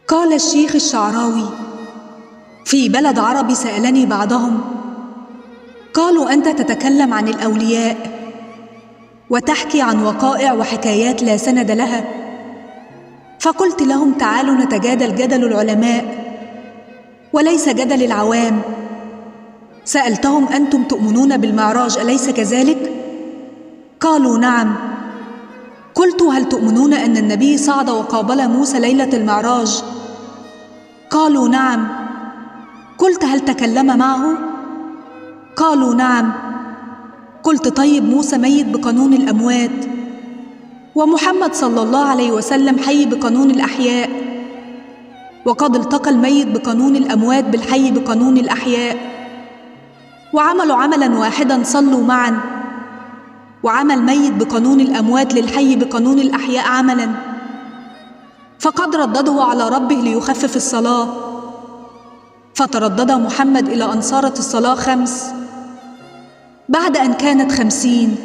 قال الشيخ الشعراوي: في بلد عربي سألني بعضهم، قالوا: أنت تتكلم عن الأولياء وتحكي عن وقائع وحكايات لا سند لها. فقلت لهم: تعالوا نتجادل جدل العلماء وليس جدل العوام. سألتهم: أنتم تؤمنون بالمعراج أليس كذلك؟ قالوا: نعم. قلت: هل تؤمنون أن النبي صعد وقابل موسى ليلة المعراج؟ قالوا: نعم. قلت: هل تكلم معه؟ قالوا: نعم. قلت: طيب، موسى ميت بقانون الأموات، ومحمد صلى الله عليه وسلم حي بقانون الأحياء، وقد التقى الميت بقانون الأموات بالحي بقانون الأحياء، وعملوا عملا واحدا، صلوا معا، وعمل ميت بقانون الأموات للحي بقانون الأحياء عملا، فقد ردده على ربه ليخفف الصلاة، فتردد محمد إلى أن صارت الصلاة 5 بعد أن كانت 50.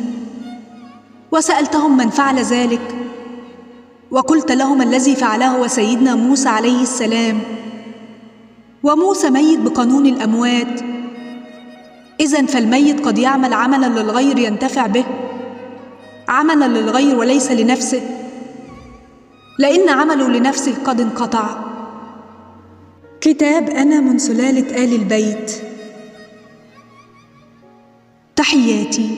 وسألتهم: من فعل ذلك؟ وقلت لهم: الذي فعله هو سيدنا موسى عليه السلام، وموسى ميت بقانون الأموات. إذن فالميت قد يعمل عملا للغير ينتفع به، عملا للغير وليس لنفسه، لأن عمله لنفسه قد انقطع. كتاب أنا من سلالة آل البيت. تحياتي.